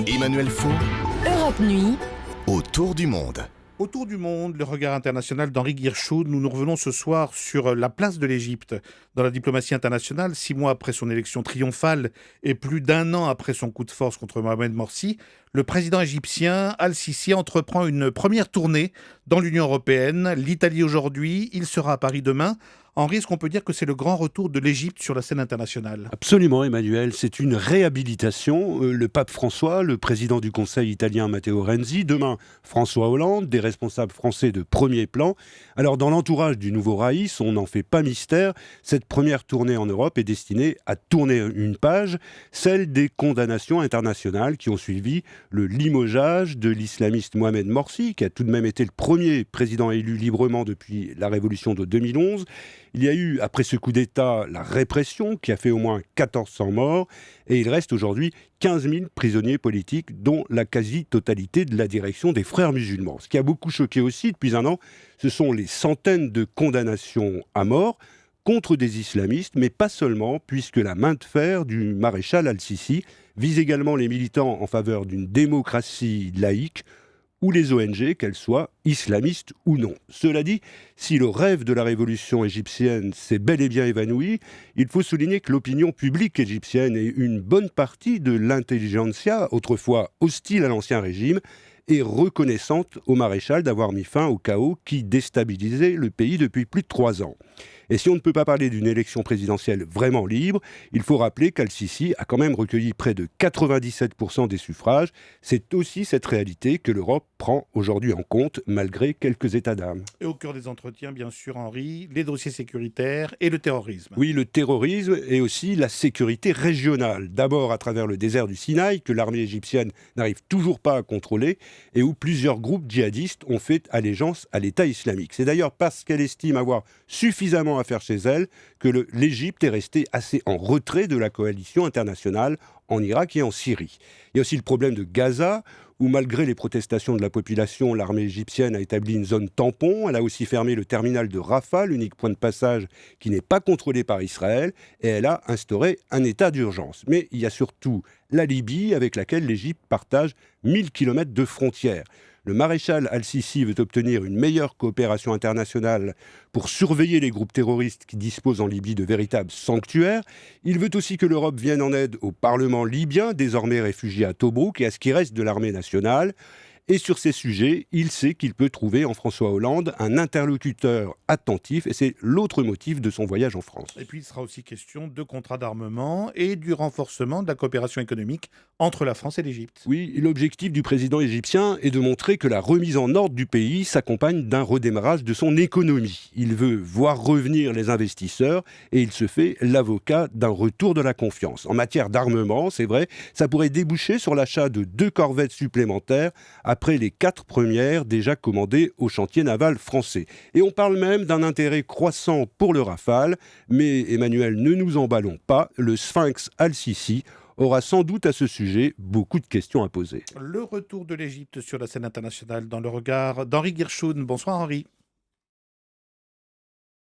Emmanuel Faure, Europe Nuit, autour du monde. Autour du monde, le regard international d'Henri Guirchhoud. Nous revenons ce soir sur la place de l'Égypte dans la diplomatie internationale. 6 mois après son élection triomphale et plus d'1 an après son coup de force contre Mohamed Morsi, le président égyptien Al-Sisi entreprend une première tournée dans l'Union européenne. L'Italie aujourd'hui, il sera à Paris demain. Henri, est-ce qu'on peut dire que c'est le grand retour de l'Égypte sur la scène internationale ? Absolument, Emmanuel. C'est une réhabilitation. Le pape François, le président du Conseil italien Matteo Renzi, demain François Hollande, des responsables français de premier plan. Alors, dans l'entourage du nouveau Raïs, on n'en fait pas mystère. Cette première tournée en Europe est destinée à tourner une page, celle des condamnations internationales qui ont suivi le limogeage de l'islamiste Mohamed Morsi, qui a tout de même été le premier président élu librement depuis la révolution de 2011. Il y a eu, après ce coup d'État, la répression qui a fait au moins 1400 morts et il reste aujourd'hui 15 000 prisonniers politiques, dont la quasi-totalité de la direction des frères musulmans. Ce qui a beaucoup choqué aussi depuis 1 an, ce sont les centaines de condamnations à mort contre des islamistes, mais pas seulement, puisque la main de fer du maréchal Al-Sisi vise également les militants en faveur d'une démocratie laïque, ou les ONG, qu'elles soient islamistes ou non. Cela dit, si le rêve de la révolution égyptienne s'est bel et bien évanoui, il faut souligner que l'opinion publique égyptienne et une bonne partie de l'intelligentsia, autrefois hostile à l'ancien régime, est reconnaissante au maréchal d'avoir mis fin au chaos qui déstabilisait le pays depuis plus de 3 ans. Et si on ne peut pas parler d'une élection présidentielle vraiment libre, il faut rappeler qu'Al-Sisi a quand même recueilli près de 97% des suffrages. C'est aussi cette réalité que l'Europe prend aujourd'hui en compte, malgré quelques états d'âme. Et au cœur des entretiens, bien sûr, Henri, les dossiers sécuritaires et le terrorisme. Oui, le terrorisme et aussi la sécurité régionale. D'abord à travers le désert du Sinaï, que l'armée égyptienne n'arrive toujours pas à contrôler, et où plusieurs groupes djihadistes ont fait allégeance à l'État islamique. C'est d'ailleurs parce qu'elle estime avoir suffisamment à faire chez elle que l'Égypte est restée assez en retrait de la coalition internationale en Irak et en Syrie. Il y a aussi le problème de Gaza, où malgré les protestations de la population, l'armée égyptienne a établi une zone tampon. Elle a aussi fermé le terminal de Rafah, l'unique point de passage qui n'est pas contrôlé par Israël, et elle a instauré un état d'urgence. Mais il y a surtout la Libye, avec laquelle l'Égypte partage 1000 km de frontières. Le maréchal Al-Sisi veut obtenir une meilleure coopération internationale pour surveiller les groupes terroristes qui disposent en Libye de véritables sanctuaires. Il veut aussi que l'Europe vienne en aide au Parlement libyen, désormais réfugié à Tobrouk, et à ce qui reste de l'armée nationale. Et sur ces sujets, il sait qu'il peut trouver en François Hollande un interlocuteur attentif, et c'est l'autre motif de son voyage en France. Et puis, il sera aussi question de contrats d'armement et du renforcement de la coopération économique entre la France et l'Égypte. Oui, l'objectif du président égyptien est de montrer que la remise en ordre du pays s'accompagne d'un redémarrage de son économie. Il veut voir revenir les investisseurs et il se fait l'avocat d'un retour de la confiance. En matière d'armement, c'est vrai, ça pourrait déboucher sur l'achat de 2 corvettes supplémentaires après les 4 premières déjà commandées au chantier naval français. Et on parle même d'un intérêt croissant pour le Rafale, mais Emmanuel, ne nous emballons pas, le Sphinx Al-Sisi aura sans doute à ce sujet beaucoup de questions à poser. Le retour de l'Égypte sur la scène internationale dans le regard d'Henri Guirchhoud. Bonsoir Henri.